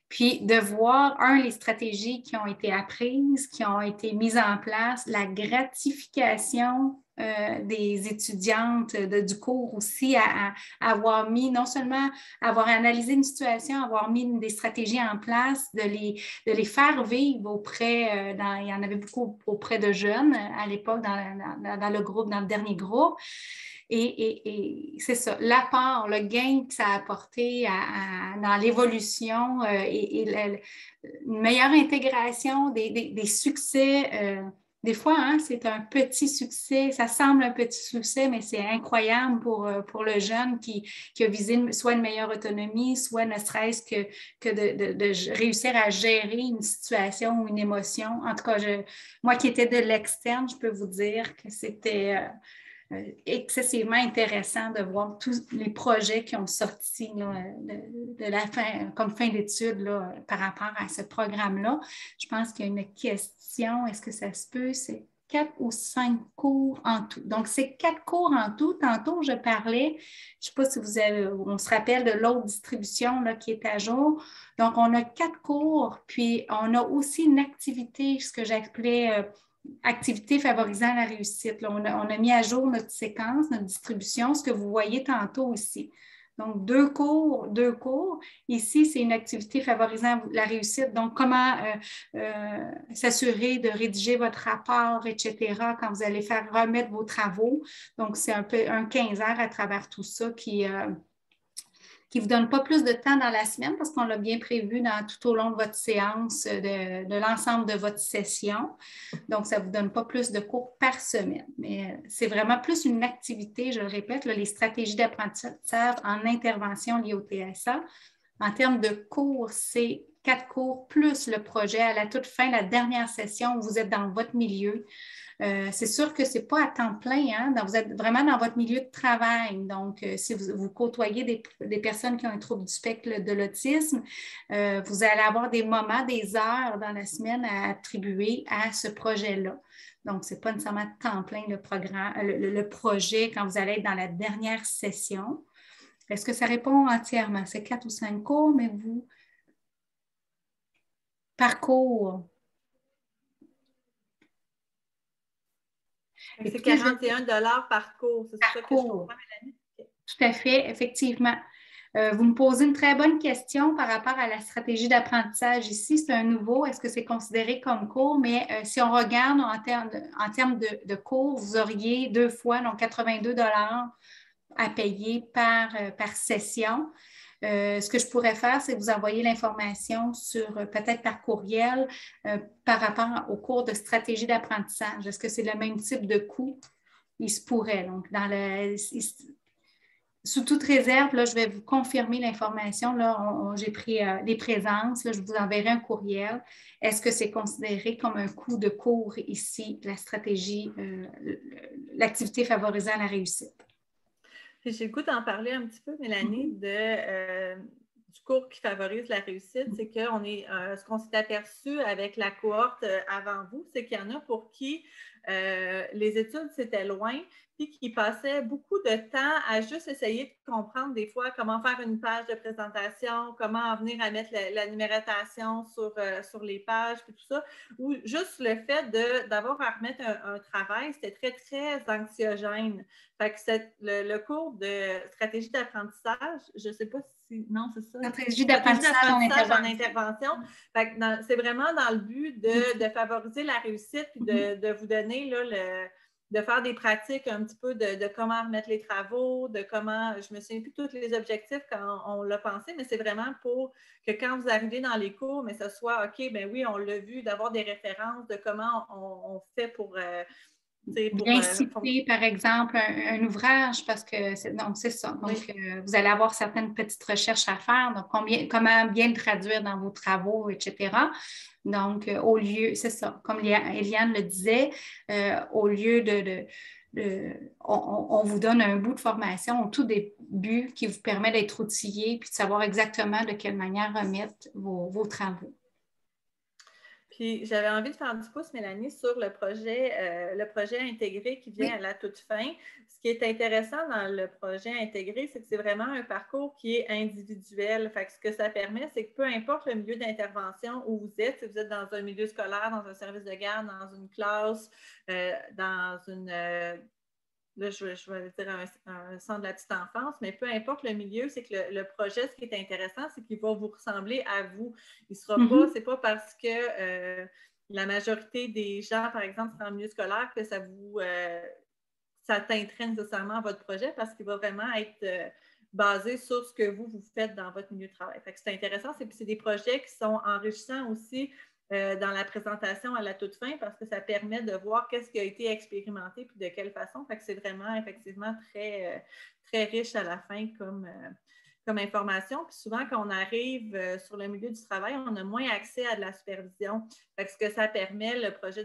Puis de voir, les stratégies qui ont été apprises, qui ont été mises en place, la gratification des étudiantes du cours aussi à avoir mis, non seulement avoir analysé une situation, avoir mis des stratégies en place, de les faire vivre auprès, il y en avait beaucoup auprès de jeunes à l'époque dans le groupe, dans le dernier groupe. Et c'est ça, l'apport, le gain que ça a apporté dans l'évolution et une meilleure intégration des succès. Des fois, hein, c'est un petit succès, ça semble un petit succès, mais c'est incroyable pour le jeune qui a visé soit une meilleure autonomie, soit ne serait-ce que de réussir à gérer une situation ou une émotion. En tout cas, moi qui étais de l'externe, je peux vous dire que c'était excessivement intéressant de voir tous les projets qui ont sorti là, de la fin, comme fin d'études par rapport à ce programme-là. Je pense qu'il y a une question, est-ce que ça se peut? C'est 4 ou 5 cours en tout. Donc, c'est 4 cours en tout. Tantôt, je parlais, je ne sais pas si on se rappelle de l'autre distribution là, qui est à jour. Donc, on a 4 cours, puis on a aussi une activité, ce que j'appelais activité favorisant la réussite. Là, on a mis à jour notre séquence, notre distribution, ce que vous voyez tantôt ici. Donc, 2 cours. Ici, c'est une activité favorisant la réussite. Donc, comment s'assurer de rédiger votre rapport, etc., quand vous allez faire remettre vos travaux. Donc, c'est un peu un 15 heures à travers tout ça qui ne vous donne pas plus de temps dans la semaine parce qu'on l'a bien prévu tout au long de votre séance, de l'ensemble de votre session. Donc, ça ne vous donne pas plus de cours par semaine. Mais c'est vraiment plus une activité, je le répète, là, les stratégies d'apprentissage en intervention liées au TSA. En termes de cours, c'est 4 cours plus le projet à la toute fin, la dernière session où vous êtes dans votre milieu. C'est sûr que ce n'est pas à temps plein, hein? Vous êtes vraiment dans votre milieu de travail. Donc, si vous côtoyez des personnes qui ont un trouble du spectre de l'autisme, vous allez avoir des moments, des heures dans la semaine à attribuer à ce projet-là. Donc, ce n'est pas nécessairement temps plein le projet quand vous allez être dans la dernière session. Est-ce que ça répond entièrement? C'est 4 ou 5 cours, mais vous... Parcours. C'est 41 $ par cours, c'est ça que je comprends, Mélanie? Tout à fait, effectivement. Vous me posez une très bonne question par rapport à la stratégie d'apprentissage ici. C'est un nouveau, est-ce que c'est considéré comme cours? Mais si on regarde en termes de cours, vous auriez 2 fois, donc 82 $ à payer par session. Ce que je pourrais faire, c'est vous envoyer l'information peut-être par courriel par rapport au cours de stratégie d'apprentissage. Est-ce que c'est le même type de coût? Il se pourrait. Donc, sous toute réserve, là, je vais vous confirmer l'information. J'ai pris les présences. Là, je vous enverrai un courriel. Est-ce que c'est considéré comme un coût de cours ici, la stratégie, l'activité favorisant la réussite? J'ai le goût d'en parler un petit peu, Mélanie, du cours qui favorise la réussite. C'est que ce qu'on s'est aperçu avec la cohorte avant vous, c'est qu'il y en a pour qui les études, c'était loin, puis qui passaient beaucoup de temps à juste essayer de comprendre des fois comment faire une page de présentation, comment en venir à mettre la numérotation sur les pages, puis tout ça, ou juste le fait d'avoir à remettre un travail, c'était très, très anxiogène. Fait que le cours de stratégie d'apprentissage, je ne sais pas si... Non, c'est ça. Stratégie d'apprentissage en intervention. Fait que c'est vraiment dans le but de favoriser la réussite puis de vous donner là, de faire des pratiques un petit peu de comment remettre les travaux, de comment, je me souviens plus tous les objectifs quand on l'a pensé, mais c'est vraiment pour que quand vous arrivez dans les cours, mais ce soit, OK, ben oui, on l'a vu, d'avoir des références de comment on fait pour bien citer, par exemple, un ouvrage, parce que c'est ça. Donc, oui. Vous allez avoir certaines petites recherches à faire, donc comment bien le traduire dans vos travaux, etc. Donc, au lieu, c'est ça, comme Eliane le disait, au lieu on vous donne un bout de formation au tout début qui vous permet d'être outillé puis de savoir exactement de quelle manière remettre vos travaux. Puis, j'avais envie de faire un petit pouce, Mélanie, sur le projet intégré qui vient à la toute fin. Ce qui est intéressant dans le projet intégré, c'est que c'est vraiment un parcours qui est individuel. Fait que ce que ça permet, c'est que peu importe le milieu d'intervention où vous êtes, si vous êtes dans un milieu scolaire, dans un service de garde, dans une classe, dans une... Là, je vais dire un centre de la petite enfance, mais peu importe le milieu, c'est que le projet, ce qui est intéressant, c'est qu'il va vous ressembler à vous. Il sera pas, c'est pas parce que la majorité des gens, par exemple, sont en milieu scolaire, que ça teintrait nécessairement votre projet parce qu'il va vraiment être basé sur ce que vous faites dans votre milieu de travail. Fait que c'est intéressant, c'est des projets qui sont enrichissants aussi dans la présentation à la toute fin parce que ça permet de voir qu'est-ce qui a été expérimenté puis de quelle façon. Fait que c'est vraiment effectivement très, très riche à la fin comme information. Puis souvent, quand on arrive sur le milieu du travail, on a moins accès à de la supervision. Fait que ce que ça permet, le projet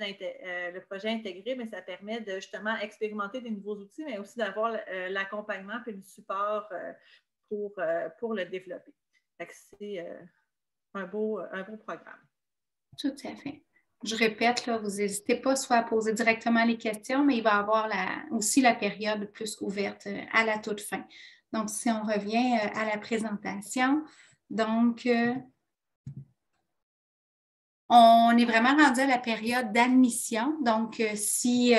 intégré, mais ça permet de justement expérimenter des nouveaux outils, mais aussi d'avoir l'accompagnement et le support pour le développer. Fait que c'est un beau programme. Tout à fait. Je répète, là, vous n'hésitez pas soit à poser directement les questions, mais il va y avoir aussi la période plus ouverte à la toute fin. Donc, si on revient à la présentation, donc, on est vraiment rendu à la période d'admission. Donc, si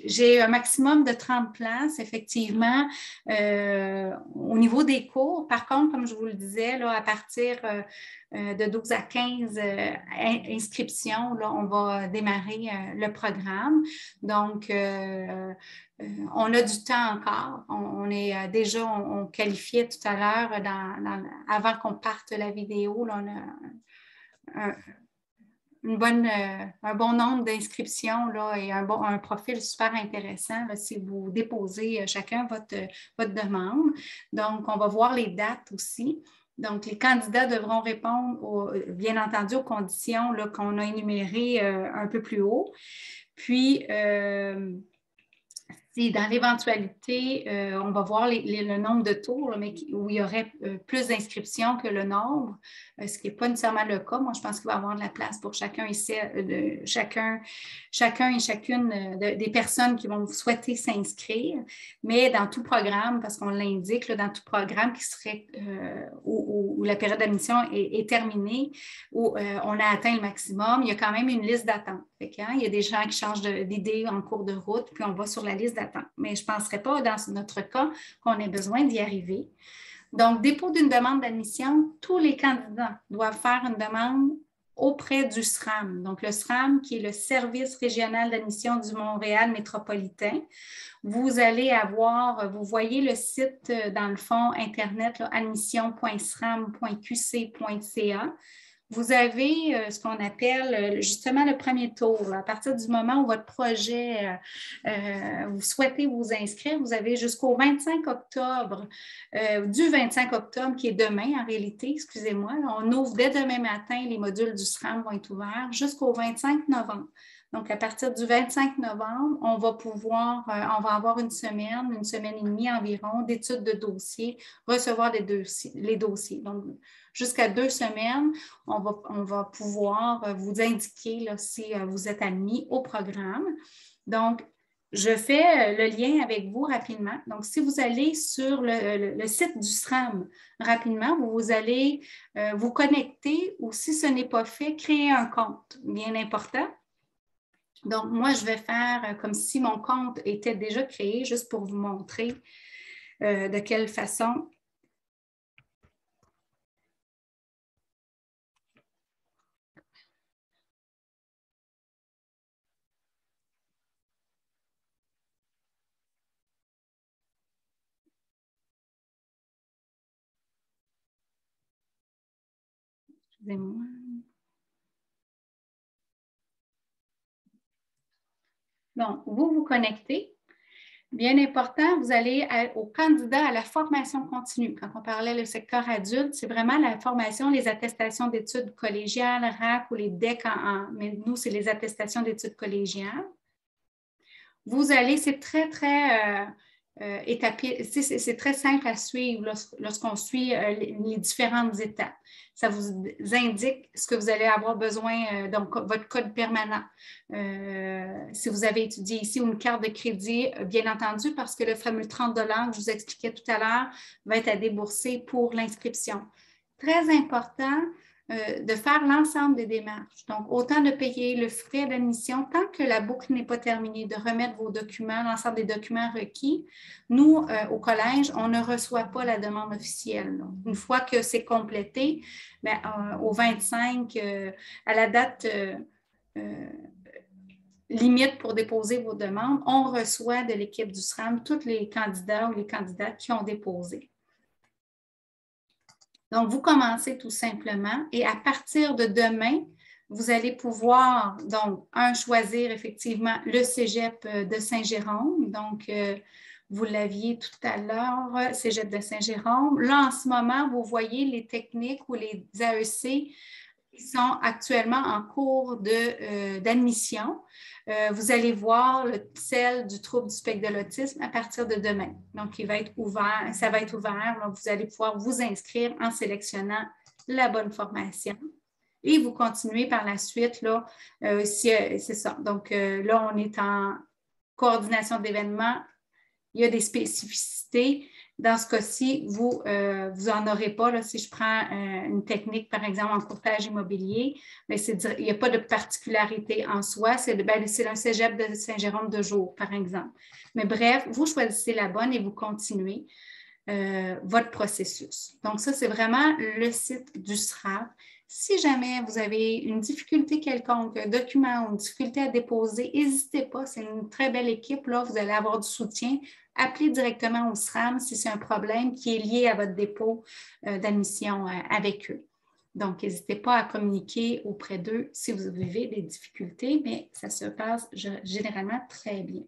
j'ai un maximum de 30 places, effectivement, au niveau des cours, par contre, comme je vous le disais, là, à partir de 12 à 15 inscriptions, là, on va démarrer le programme. Donc, on a du temps encore. On est déjà, on qualifiait tout à l'heure, avant qu'on parte la vidéo, là, on a un bon nombre d'inscriptions là, et un profil super intéressant là, si vous déposez chacun votre demande. Donc, on va voir les dates aussi. Donc, les candidats devront répondre, bien entendu, aux conditions qu'on a énumérées un peu plus haut. Puis, si dans l'éventualité, on va voir le nombre de tours, là, mais où il y aurait plus d'inscriptions que le nombre, ce qui n'est pas nécessairement le cas. Moi, je pense qu'il va y avoir de la place pour chacun et chacune des personnes qui vont souhaiter s'inscrire, mais dans tout programme, parce qu'on l'indique, dans tout programme qui serait où la période d'admission est terminée, où on a atteint le maximum, il y a quand même une liste d'attente. Il y a des gens qui changent d'idée en cours de route, puis on va sur la liste d'attente. Mais je ne penserais pas, dans notre cas, qu'on ait besoin d'y arriver. Donc, dépôt d'une demande d'admission, tous les candidats doivent faire une demande auprès du SRAM. Donc, le SRAM, qui est le Service régional d'admission du Montréal métropolitain. Vous allez avoir, vous voyez le site, dans le fond, Internet, admission.sram.qc.ca. Vous avez ce qu'on appelle justement le premier tour. Là. À partir du moment où votre projet, vous souhaitez vous inscrire, vous avez jusqu'au 25 octobre, du 25 octobre qui est demain en réalité, excusez-moi. On ouvre dès demain matin, les modules du SRAM vont être ouverts jusqu'au 25 novembre. Donc, à partir du 25 novembre, on va avoir une semaine et demie environ d'études de dossiers, recevoir les dossiers. Donc, jusqu'à 2 semaines, on va pouvoir vous indiquer là, si vous êtes admis au programme. Donc, je fais le lien avec vous rapidement. Donc, si vous allez sur le site du SRAM rapidement, vous allez vous connecter ou si ce n'est pas fait, créer un compte, bien important. Donc, moi, je vais faire comme si mon compte était déjà créé, juste pour vous montrer de quelle façon. Excusez-moi. Donc, vous vous connectez. Bien important, vous allez au candidat à la formation continue. Quand on parlait le secteur adulte, c'est vraiment la formation, les attestations d'études collégiales, RAC ou les DEC, mais nous, c'est les attestations d'études collégiales. Vous allez, c'est très, très étapé, c'est très simple à suivre lorsqu'on suit les différentes étapes. Ça vous indique ce que vous allez avoir besoin, donc votre code permanent. Si vous avez étudié ici, ou une carte de crédit, bien entendu, parce que le fameux 30 $ que je vous expliquais tout à l'heure va être à débourser pour l'inscription. Très important de faire l'ensemble des démarches. Donc, autant de payer le frais d'admission tant que la boucle n'est pas terminée, de remettre vos documents, l'ensemble des documents requis. Nous, au collège, on ne reçoit pas la demande officielle. Donc, une fois que c'est complété, bien, au 25, à la date limite pour déposer vos demandes, on reçoit de l'équipe du SRAM tous les candidats ou les candidates qui ont déposé. Donc, vous commencez tout simplement et à partir de demain, vous allez pouvoir, donc, choisir effectivement le cégep de Saint-Jérôme. Donc, vous l'aviez tout à l'heure, cégep de Saint-Jérôme. Là, en ce moment, vous voyez les techniques ou les AEC qui sont actuellement en cours d'admission. Vous allez voir celle du trouble du spectre de l'autisme à partir de demain. Donc, il va être ouvert, ça va être ouvert. Donc, vous allez pouvoir vous inscrire en sélectionnant la bonne formation. Et vous continuez par la suite, là, c'est ça. Donc, là, on est en coordination d'événements. Il y a des spécificités. Dans ce cas-ci, vous n'en aurez pas. Là, si je prends une technique, par exemple, en courtage immobilier, bien, il n'y a pas de particularité en soi. C'est un cégep de Saint-Jérôme de jour, par exemple. Mais bref, vous choisissez la bonne et vous continuez votre processus. Donc, ça, c'est vraiment le site du SRAV. Si jamais vous avez une difficulté quelconque, un document ou une difficulté à déposer, n'hésitez pas, c'est une très belle équipe. Là, vous allez avoir du soutien. Appelez directement au SRAM si c'est un problème qui est lié à votre dépôt d'admission avec eux. Donc, n'hésitez pas à communiquer auprès d'eux si vous vivez des difficultés, mais ça se passe généralement très bien.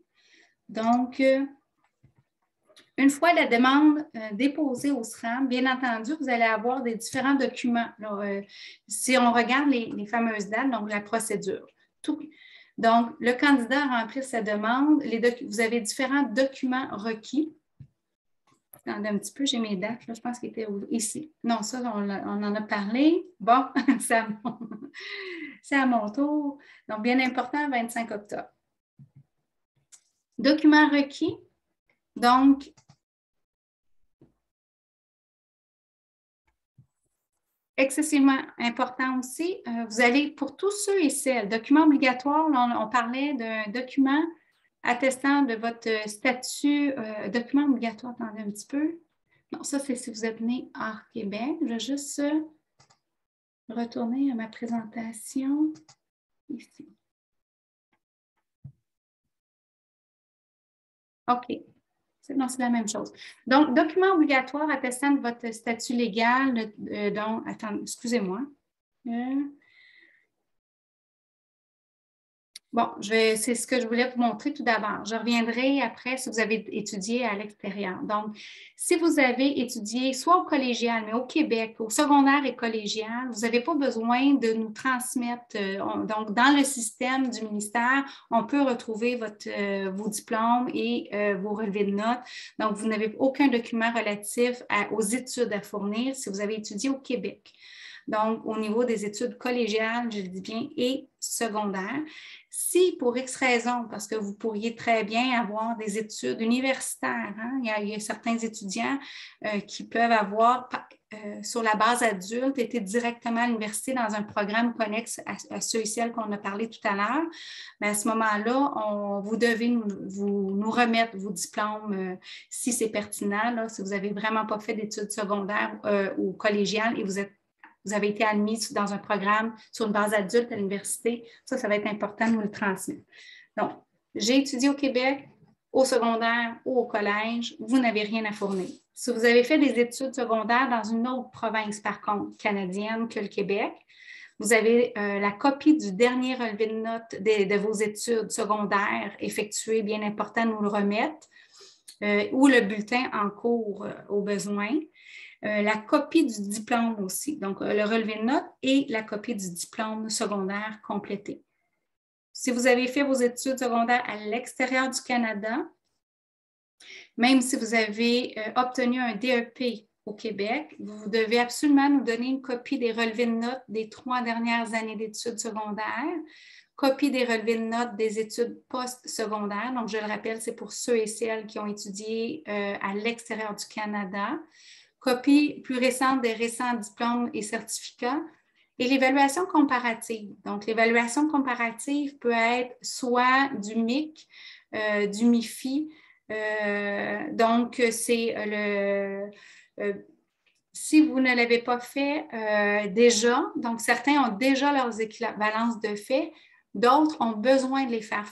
Donc, une fois la demande déposée au SRAM, bien entendu, vous allez avoir des différents documents. Là, si on regarde les fameuses dates, donc la procédure. Donc, le candidat remplit sa demande. Vous avez différents documents requis. Attendez un petit peu, j'ai mes dates. Là, je pense qu'il était ici. Non, ça, on en a parlé. Bon, c'est à mon tour. Donc, bien important, 25 octobre. Documents requis. Donc, excessivement important aussi, vous allez, pour tous ceux et celles, documents obligatoires, là, on parlait d'un document attestant de votre statut, document obligatoire, attendez un petit peu. Non, ça, c'est si vous êtes né hors Québec. Je vais juste retourner à ma présentation ici. OK. Non, c'est la même chose. Donc, document obligatoire attestant de votre statut légal, attendez, excusez-moi. Bon, c'est ce que je voulais vous montrer tout d'abord. Je reviendrai après si vous avez étudié à l'extérieur. Donc, si vous avez étudié soit au collégial, mais au Québec, au secondaire et collégial, vous n'avez pas besoin de nous transmettre. Donc, dans le système du ministère, on peut retrouver vos diplômes et vos relevés de notes. Donc, vous n'avez aucun document relatif aux études à fournir si vous avez étudié au Québec. Donc, au niveau des études collégiales, je le dis bien, et secondaires. Si, pour X raison, parce que vous pourriez très bien avoir des études universitaires, hein, il y a certains étudiants qui peuvent avoir, sur la base adulte, été directement à l'université dans un programme connexe à ceux et celles qu'on a parlé tout à l'heure, mais à ce moment-là, vous devez nous remettre vos diplômes si c'est pertinent, là, si vous n'avez vraiment pas fait d'études secondaires ou collégiales et vous avez été admis dans un programme sur une base adulte à l'université, ça va être important de nous le transmettre. Donc, j'ai étudié au Québec, au secondaire ou au collège, vous n'avez rien à fournir. Si vous avez fait des études secondaires dans une autre province, par contre, canadienne que le Québec, vous avez la copie du dernier relevé de notes de vos études secondaires effectuées, bien important de nous le remettre, ou le bulletin en cours au besoin. La copie du diplôme aussi, donc le relevé de notes et la copie du diplôme secondaire complété. Si vous avez fait vos études secondaires à l'extérieur du Canada, même si vous avez obtenu un DEP au Québec, vous devez absolument nous donner une copie des relevés de notes des 3 dernières années d'études secondaires, copie des relevés de notes des études post-secondaires. Donc, je le rappelle, c'est pour ceux et celles qui ont étudié à l'extérieur du Canada. Copie plus récente des récents diplômes et certificats et l'évaluation comparative. Donc, l'évaluation comparative peut être soit du MIC, du MIFI. Donc, c'est si vous ne l'avez pas fait déjà, donc certains ont déjà leurs équivalences de fait, d'autres ont besoin de les faire.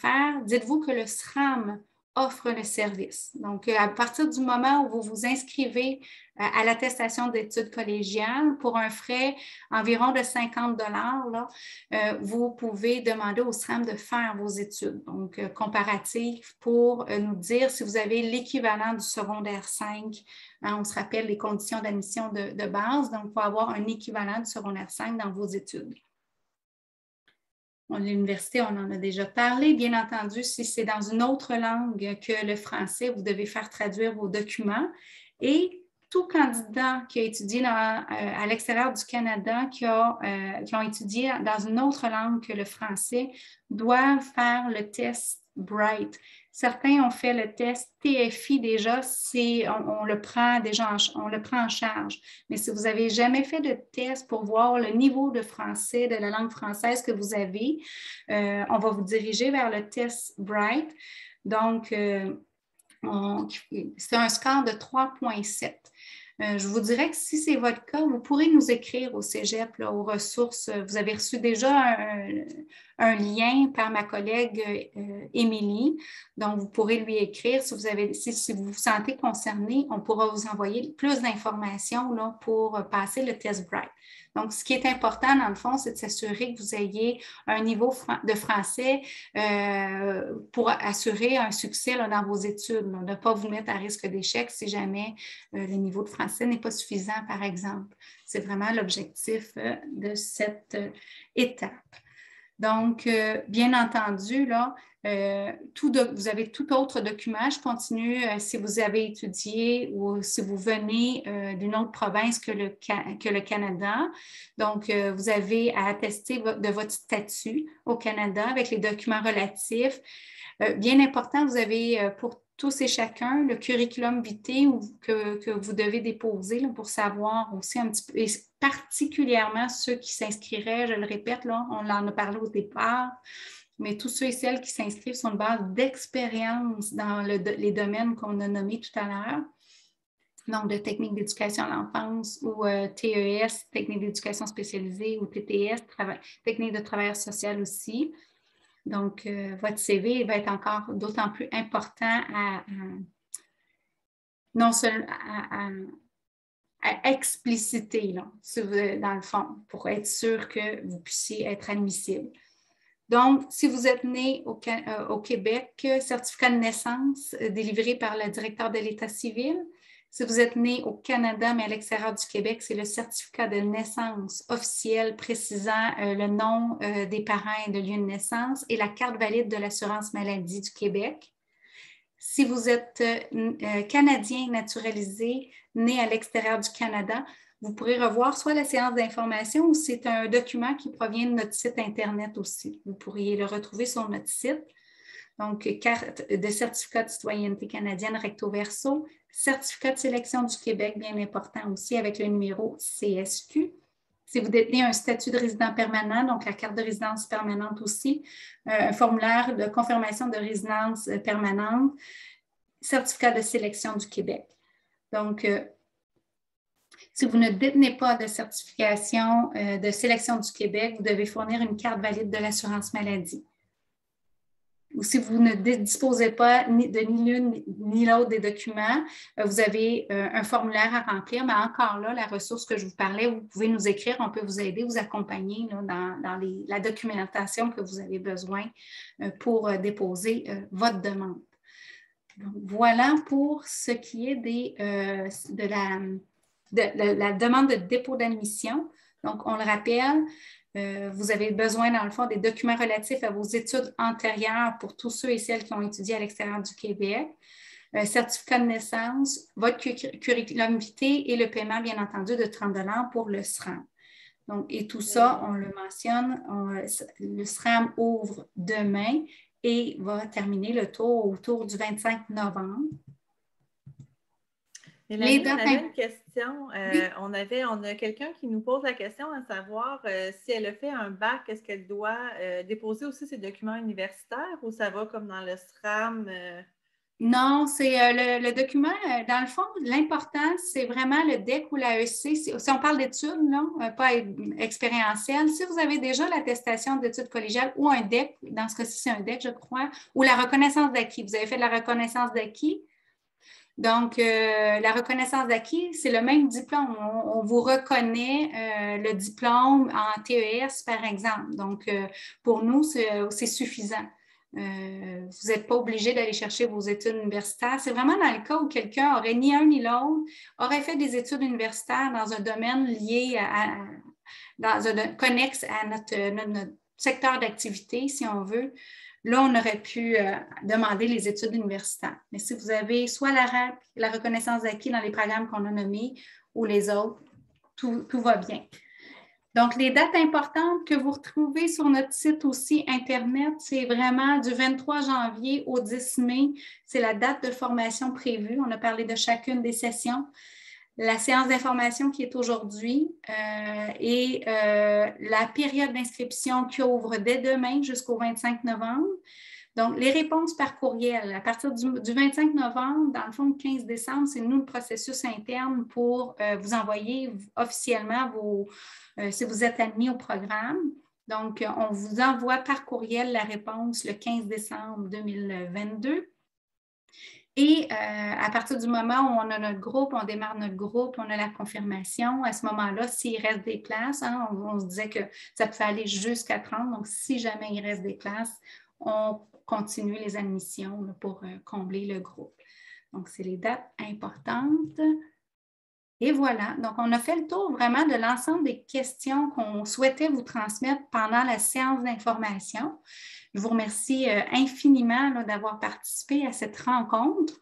Dites-vous que le SRAM offre le service. Donc, à partir du moment où vous vous inscrivez à l'attestation d'études collégiales pour un frais environ de 50 $, vous pouvez demander au SRAM de faire vos études, donc comparatives, pour nous dire si vous avez l'équivalent du secondaire 5. Hein, on se rappelle les conditions d'admission de base, donc il faut avoir un équivalent du secondaire 5 dans vos études. L'université, on en a déjà parlé. Bien entendu, si c'est dans une autre langue que le français, vous devez faire traduire vos documents. Et tout candidat qui a étudié à l'extérieur du Canada, qui ont étudié dans une autre langue que le français, doivent faire le test BRIGHT. Certains ont fait le test TFI déjà, on le prend en charge. Mais si vous n'avez jamais fait de test pour voir le niveau de français, de la langue française que vous avez, on va vous diriger vers le test BRIGHT. Donc, c'est un score de 3,7. Je vous dirais que si c'est votre cas, vous pourrez nous écrire au cégep, là, aux ressources. Vous avez reçu déjà un lien par ma collègue Émilie. Donc, vous pourrez lui écrire si vous vous sentez concerné, on pourra vous envoyer plus d'informations là, pour passer le test Bright. Donc, ce qui est important, dans le fond, c'est de s'assurer que vous ayez un niveau de français pour assurer un succès là, dans vos études, là, ne pas vous mettre à risque d'échec si jamais le niveau de français n'est pas suffisant, par exemple. C'est vraiment l'objectif de cette étape. Donc, bien entendu, là, vous avez tout autre document. Je continue si vous avez étudié ou si vous venez d'une autre province que le Canada. Donc, vous avez à attester de votre statut au Canada avec les documents relatifs. Bien important, vous avez pour tous et chacun le curriculum vitae que vous devez déposer là, pour savoir aussi un petit peu, et particulièrement ceux qui s'inscriraient, je le répète, là, on en a parlé au départ, mais tous ceux et celles qui s'inscrivent sont une base d'expérience dans les domaines qu'on a nommés tout à l'heure. Donc, de techniques d'éducation à l'enfance ou TES, techniques d'éducation spécialisée, ou TTS, techniques de travailleur social aussi. Donc, votre CV va être encore d'autant plus important non seulement à expliciter, là, dans le fond, pour être sûr que vous puissiez être admissible. Donc, si vous êtes né au Québec, certificat de naissance délivré par le directeur de l'État civil. Si vous êtes né au Canada, mais à l'extérieur du Québec, c'est le certificat de naissance officiel précisant le nom des parents et de lieu de naissance et la carte valide de l'assurance maladie du Québec. Si vous êtes Canadien naturalisé, né à l'extérieur du Canada, vous pourrez revoir soit la séance d'information ou c'est un document qui provient de notre site Internet aussi. Vous pourriez le retrouver sur notre site. Donc, carte de certificat de citoyenneté canadienne recto verso, certificat de sélection du Québec, bien important aussi, avec le numéro CSQ. Si vous détenez un statut de résident permanent, donc la carte de résidence permanente aussi, un formulaire de confirmation de résidence permanente, certificat de sélection du Québec. Donc, si vous ne détenez pas de certification de sélection du Québec, vous devez fournir une carte valide de l'assurance maladie. Ou si vous ne disposez pas de ni l'une ni l'autre des documents, vous avez un formulaire à remplir, mais encore là, la ressource que je vous parlais, vous pouvez nous écrire, on peut vous aider, vous accompagner là, dans la documentation que vous avez besoin pour déposer votre demande. Donc, voilà pour ce qui est de la demande de dépôt d'admission. Donc, on le rappelle, vous avez besoin, dans le fond, des documents relatifs à vos études antérieures pour tous ceux et celles qui ont étudié à l'extérieur du Québec, certificat de naissance, votre curriculum vitae et le paiement, bien entendu, de 30 $ pour le SRAM. Donc, et tout ça, on le mentionne, le SRAM ouvre demain et va terminer le tour autour du 25 novembre. Mélanie, on avait une question. Oui. On a quelqu'un qui nous pose la question à savoir si elle a fait un bac, est-ce qu'elle doit déposer aussi ses documents universitaires ou ça va comme dans le SRAM? Non, c'est le document, dans le fond, l'important, c'est vraiment le DEC ou l'AEC. Si on parle d'études, non, pas expérientielles, si vous avez déjà l'attestation d'études collégiales ou un DEC, dans ce cas-ci, c'est un DEC, je crois, ou la reconnaissance d'acquis. Vous avez fait de la reconnaissance d'acquis. Donc, la reconnaissance d'acquis, c'est le même diplôme. On vous reconnaît le diplôme en TES, par exemple. Donc, pour nous, c'est suffisant. Vous n'êtes pas obligé d'aller chercher vos études universitaires. C'est vraiment dans le cas où quelqu'un aurait ni un ni l'autre, aurait fait des études universitaires dans un domaine lié connexe à notre secteur d'activité, si on veut. Là, on aurait pu demander les études universitaires. Mais si vous avez soit la RAC, la reconnaissance d'acquis dans les programmes qu'on a nommés, ou les autres, tout va bien. Donc, les dates importantes que vous retrouvez sur notre site aussi Internet, c'est vraiment du 23 janvier au 10 mai. C'est la date de formation prévue. On a parlé de chacune des sessions. La séance d'information qui est aujourd'hui et la période d'inscription qui ouvre dès demain jusqu'au 25 novembre. Donc, les réponses par courriel, à partir du 25 novembre, dans le fond, le 15 décembre, c'est nous le processus interne pour vous envoyer officiellement si vous êtes admis au programme. Donc, on vous envoie par courriel la réponse le 15 décembre 2022. Et à partir du moment où on a notre groupe, on démarre notre groupe, on a la confirmation, à ce moment-là, s'il reste des places, hein, on se disait que ça pouvait aller jusqu'à 30, donc si jamais il reste des places, on continue les admissions là, pour combler le groupe. Donc, c'est les dates importantes. Et voilà, donc on a fait le tour vraiment de l'ensemble des questions qu'on souhaitait vous transmettre pendant la séance d'information. Je vous remercie infiniment là, d'avoir participé à cette rencontre.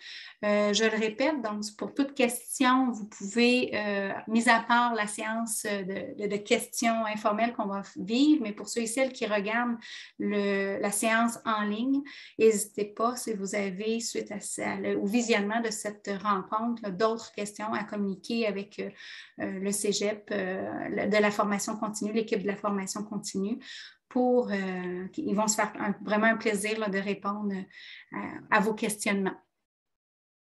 Je le répète, donc pour toute question, vous pouvez, mis à part la séance de questions informelles qu'on va vivre, mais pour ceux et celles qui regardent la séance en ligne, n'hésitez pas si vous avez, suite au visionnement de cette rencontre, d'autres questions à communiquer avec le Cégep de la formation continue, l'équipe de la formation continue. Ils vont se faire vraiment un plaisir là, de répondre à vos questionnements.